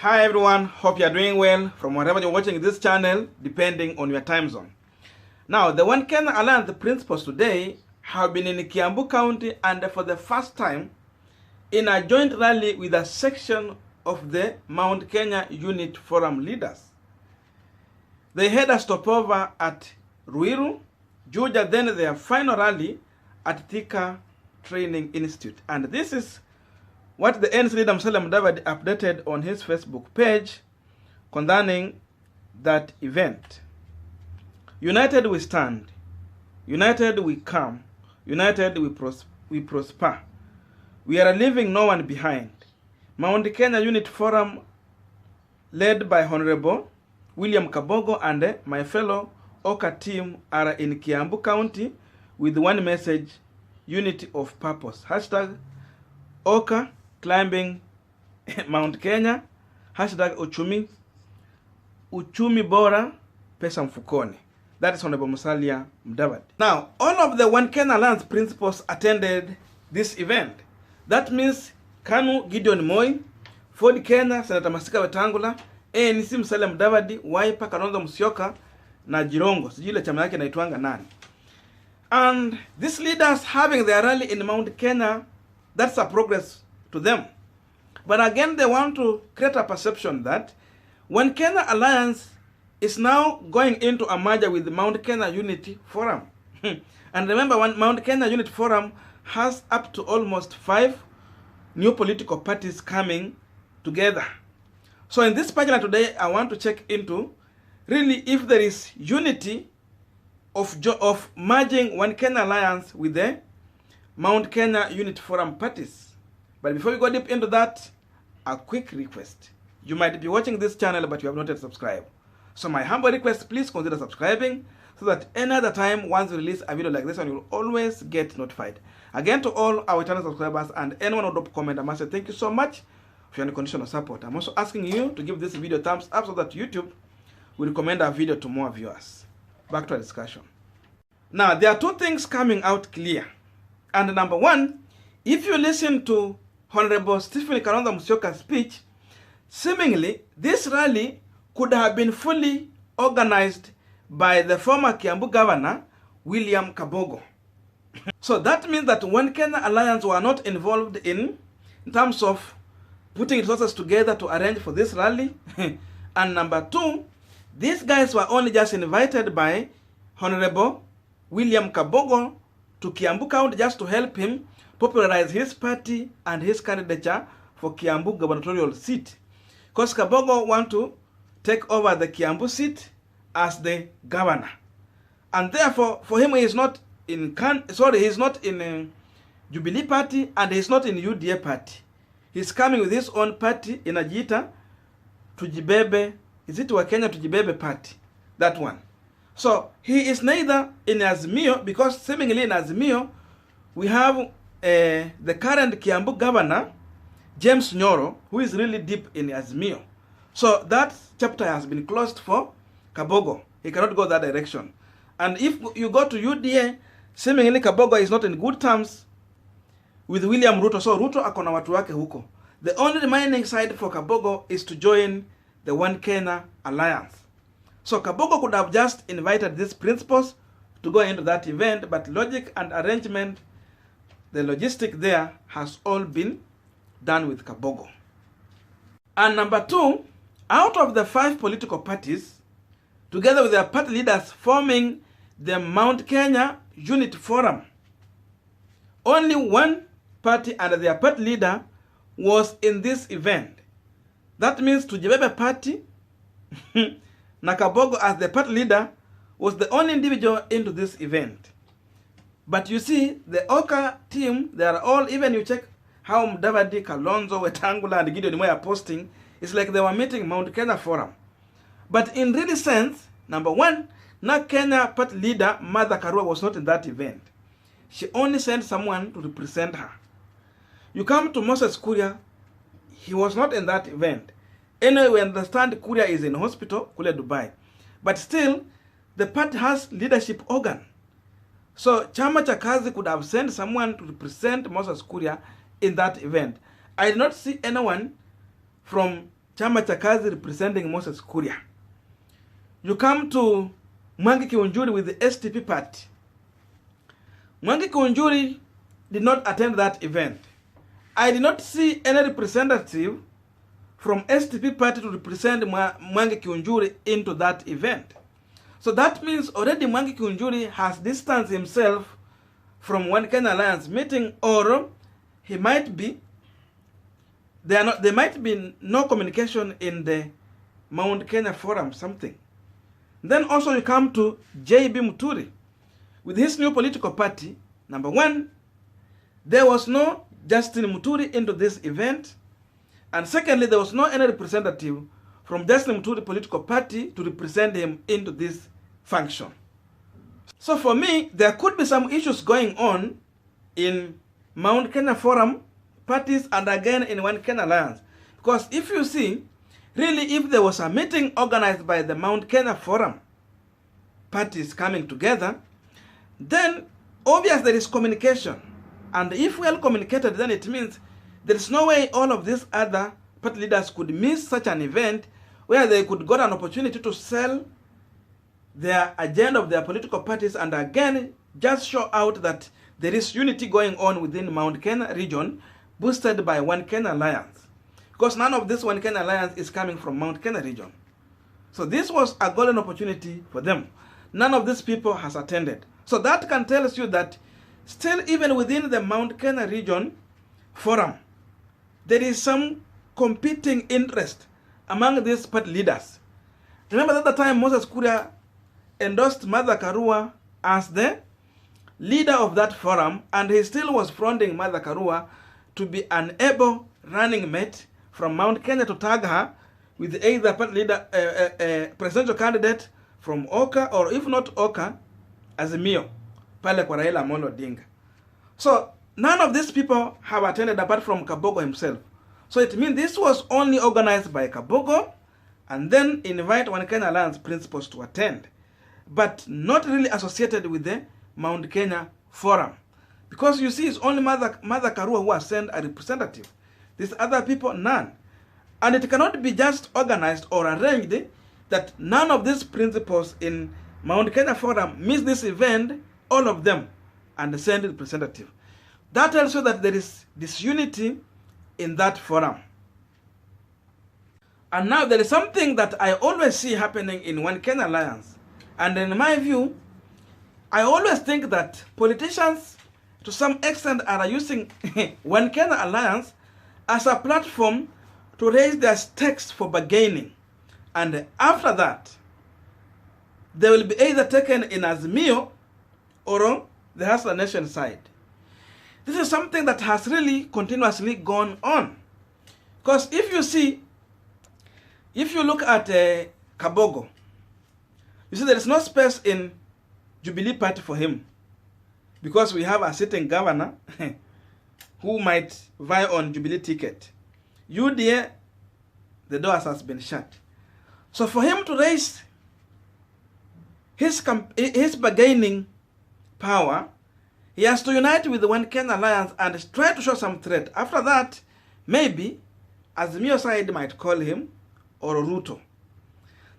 Hi everyone, hope you are doing well from wherever you're watching this channel, depending on your time zone. Now, the One Kenya Alliance principals today have been in Kiambu County and for the first time in a joint rally with a section of the Mount Kenya Unit Forum leaders. They had a stopover at Ruiru, Juja, then their final rally at Thika Training Institute. And this is what the ANC leader Musali Mudavadi updated on his Facebook page concerning that event. United we stand, united we come, united we prosper. We are leaving no one behind. Mount Kenya Unit Forum, led by Honorable William Kabogo and my fellow Oka team, are in Kiambu County with one message: unity of purpose. Hashtag Oka climbing Mount Kenya. Hashtag uchumi bora, pesa mfukoni. That is Honorable Musali Mudavadi. Now, all of the One Kenya Alliance principals attended this event. That means Kanu Gideon Moi, Ford Kenya, Senator Wetangula, ANC Musali Mudavadi, Wiper Kalonzo Musyoka, na Jirongo. Sijui ile chama yake inaitwanga nani. And these leaders having their rally in Mount Kenya, that's a progress to them. But again, they want to create a perception that One Kenya Alliance is now going into a merger with the Mount Kenya Unity Forum. And remember, Mount Kenya Unity Forum has up to almost 5 new political parties coming together. So in this pagina today, I want to check into really if there is unity of merging One Kenya Alliance with the Mount Kenya Unity Forum parties. But before we go deep into that, a quick request. You might be watching this channel but you have not yet subscribed. So my humble request, please consider subscribing so that any other time once we release a video like this one, you will always get notified. Again, to all our channel subscribers and anyone who drop comment, I must say thank you so much for your unconditional support. I'm also asking you to give this video a thumbs up so that YouTube will recommend our video to more viewers. Back to our discussion. Now, there are 2 things coming out clear. And number 1, if you listen to Honorable Stephen Kalonzo Musyoka's speech, seemingly this rally could have been fully organized by the former Kiambu governor, William Kabogo. So that means that One Kenya Alliance were not involved in terms of putting resources together to arrange for this rally. And number 2, these guys were only just invited by Honorable William Kabogo to Kiambu County just to help him popularize his party and his candidature for Kiambu gubernatorial seat. Because Kabogo want to take over the Kiambu seat as the governor. And therefore, for him, he's not in Jubilee party and he's not in UDA party. He's coming with his own party in Ajita, Tujibebe, is it Wakenya Tujibebe party? That one. So, he is neither in Azimio, because seemingly in Azimio, we have the current Kiambu governor, James Nyoro, who is really deep in Azimio. So, that chapter has been closed for Kabogo. He cannot go that direction. And if you go to UDA, seemingly Kabogo is not in good terms with William Ruto. So, Ruto akona watu wake huko. The only remaining side for Kabogo is to join the One Kenya Alliance. So Kabogo could have just invited these principals to go into that event, but logic and arrangement, the logistic there has all been done with Kabogo. And number 2, out of the 5 political parties, together with their party leaders forming the Mount Kenya Unity Forum, only one party and their party leader was in this event. That means Tujibebe party, Kabogo as the party leader was the only individual into this event. But you see, the Oka team, they are all, even you check how Mudavadi, Kalonzo, Wetangula, and Gideon are posting, it's like they were meeting Mount Kenya Forum. But in really sense, number 1, Kenya party leader, Mother Karua, was not in that event. She only sent someone to represent her. You come to Moses Kuria, he was not in that event. Anyway, we understand Kuria is in hospital, Kuria Dubai. But still, the party has leadership organ. So, Chama Chakazi could have sent someone to represent Moses Kuria in that event. I did not see anyone from chama cha kazi representing Moses Kuria. You come to Mwangi Kiunjuri with the STP party. Mwangi Kiunjuri did not attend that event. I did not see any representative from STP party to represent Mwangi Kiunjuri into that event. So that means already Mwangi Kiunjuri has distanced himself from One Kenya Alliance meeting, or he might be, there might be no communication in the Mount Kenya Forum, something. Then also you come to J.B. Muturi with his new political party. Number one, there was no Justin Muturi into this event. And secondly, there was no any representative from Justin Muturi political party to represent him into this function. So for me, there could be some issues going on in Mount Kenya Forum parties and again in One Kenya Alliance. Because if you see, really if there was a meeting organized by the Mount Kenya Forum parties coming together, then obviously there is communication. And if well communicated, then it means there is no way all of these other party leaders could miss such an event where they could get an opportunity to sell their agenda of their political parties and again just show out that there is unity going on within Mount Kenya region boosted by One Kenya Alliance. Because none of this One Kenya Alliance is coming from Mount Kenya region. So this was a golden opportunity for them. None of these people has attended. So that can tell you that still even within the Mount Kenya region forum, there is some competing interest among these party leaders. Remember that at the time Moses Kuria endorsed Martha Karua as the leader of that forum, and he still was fronting Martha Karua to be an able running mate from Mount Kenya to tag her with either party leader, presidential candidate from Oka, or if not Oka, Azimio, pale kwa Raila Amolo Odinga. So none of these people have attended apart from Kabogo himself. So it means this was only organized by Kabogo and then invite One Kenya Alliance principals to attend, but not really associated with the Mount Kenya Forum. Because you see, it's only Mother Karua who has sent a representative. These other people, none. And it cannot be just organized or arranged that none of these principals in Mount Kenya Forum miss this event, all of them, and send a representative. That tells you that there is disunity in that forum. And now there is something that I always see happening in One Kenya Alliance. And in my view, I always think that politicians to some extent are using One Kenya Alliance as a platform to raise their stakes for bargaining. And after that, they will be either taken in Azimio or the Hustler Nation side. This is something that has really continuously gone on. Because if you see, if you look at Kabogo, you see there is no space in Jubilee Party for him. Because we have a sitting governor who might vie on Jubilee ticket. UDA, the doors has been shut. So for him to raise his bargaining power, he has to unite with the One Kenya Alliance and try to show some threat. After that, maybe Azimio side might call him or Ruto.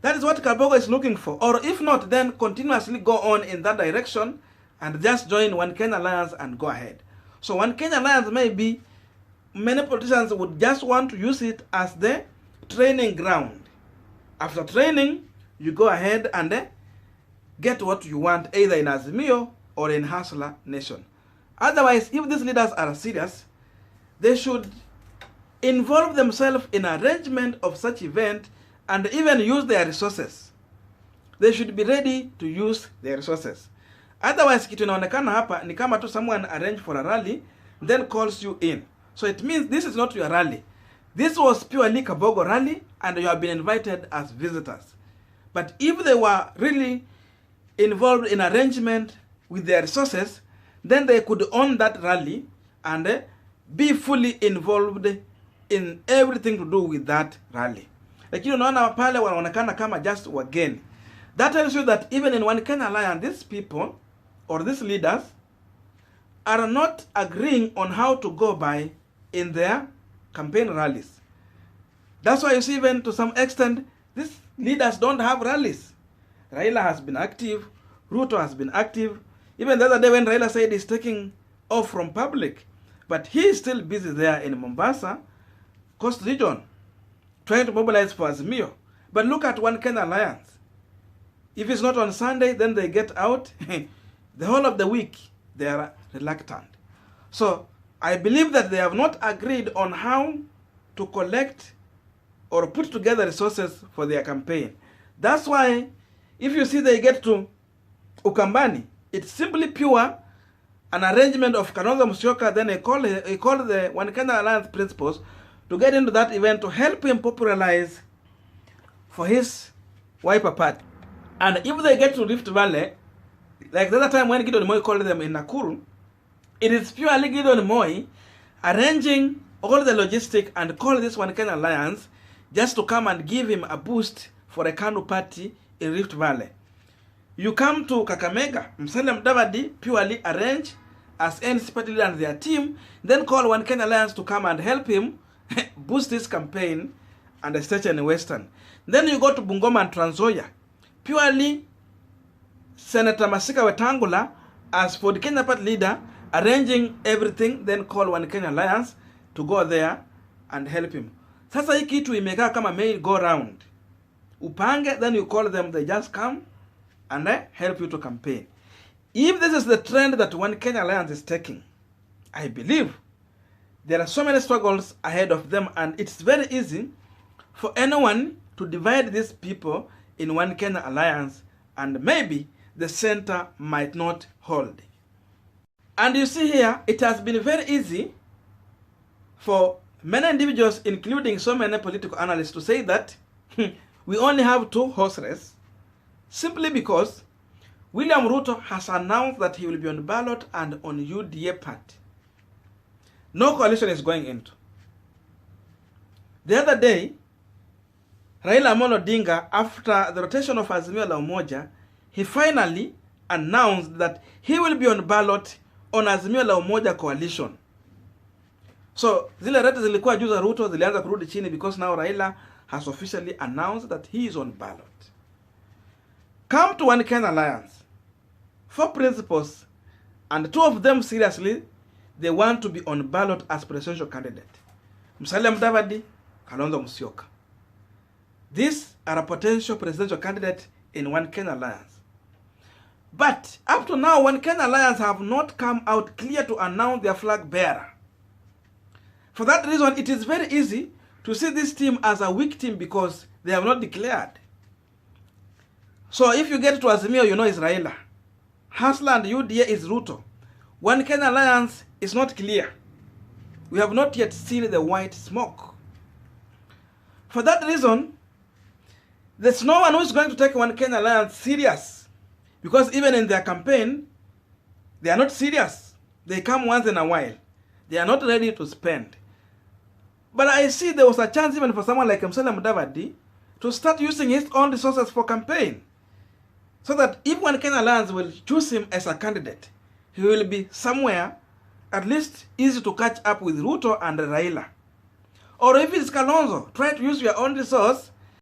That is what Kabogo is looking for. Or if not, then continuously go on in that direction and just join One Kenya Alliance and go ahead. So One Kenya Alliance, maybe many politicians would just want to use it as the training ground. After training, you go ahead and get what you want, either in Azimio or in Hustler Nation. Otherwise, if these leaders are serious, they should involve themselves in arrangement of such event and even use their resources. They should be ready to use their resources. Otherwise, kitu inaonekana hapa ni kama tu someone arrange for a rally, then calls you in. So it means this is not your rally. This was purely Kabogo rally and you have been invited as visitors. But if they were really involved in arrangement with their resources, then they could own that rally and be fully involved in everything to do with that rally. Lakini unaona pale wanaonekana kama just wageni. That tells you that even in One Kenya Alliance, these people or these leaders are not agreeing on how to go by in their campaign rallies. That's why you see, even to some extent, these leaders don't have rallies. Raila has been active, Ruto has been active. Even the other day when Raila said he's taking off from public, but he is still busy there in Mombasa, Coast Region, trying to mobilize for Azimio. But look at One Kenya Alliance. If it's not on Sunday, then they get out. The whole of the week, they are reluctant. So I believe that they have not agreed on how to collect or put together resources for their campaign. That's why if you see they get to Ukambani, it's simply pure an arrangement of Kalonzo Musyoka. Then he called the One Kenya Alliance principals to get into that event to help him popularize for his Wiper party. And if they get to Rift Valley, like the other time when Gideon Moi called them in Nakuru, it is purely Gideon Moi arranging all the logistics and call this One Kenya Alliance just to come and give him a boost for a KANU party in Rift Valley. You come to Kakamega, Musali Mudavadi purely arrange as NC party leader and their team, then call One Kenya Alliance to come and help him boost his campaign and the state in the Western. Then you go to Bungoma and Trans Nzoia, purely Senator Masika Wetangula as for the Kenya party leader, arranging everything, then call One Kenya Alliance to go there and help him. Sasa hii kitu imekaa kama mail go round. Upange, then you call them, they just come and help you to campaign. If this is the trend that One Kenya Alliance is taking, I believe there are so many struggles ahead of them, and it's very easy for anyone to divide these people in One Kenya Alliance, and maybe the center might not hold. And you see here, it has been very easy for many individuals, including so many political analysts, to say that we only have 2 horse races, simply because William Ruto has announced that he will be on ballot and on UDA party. No coalition is going into. The other day, Raila Amolo Odinga, after the rotation of Azimio la Umoja, he finally announced that he will be on ballot on Azimio la Umoja coalition. So zile rate zilikuwa juu za Ruto zilianza kurudi chini because now Raila has officially announced that he is on ballot. Come to One Kenya Alliance. 4 principals, and 2 of them seriously, they want to be on ballot as presidential candidate. Musali Mudavadi, Kalonzo Musyoka. These are a potential presidential candidate in One Kenya Alliance. But up to now, One Kenya Alliance have not come out clear to announce their flag bearer. For that reason, it is very easy to see this team as a weak team because they have not declared. So if you get to Azimio, you know it's Raila. Hasla and UDA is Ruto. One Kenya Alliance is not clear. We have not yet seen the white smoke. For that reason, there's no one who is going to take One Kenya Alliance serious. Because even in their campaign, they are not serious. They come once in a while. They are not ready to spend. But I see there was a chance even for someone like Musali Mudavadi to start using his own resources for campaign. So that if One Kenya Alliance will choose him as a candidate, he will be somewhere at least easy to catch up with Ruto and Raila. Or if it's Kalonzo, try to use your own resource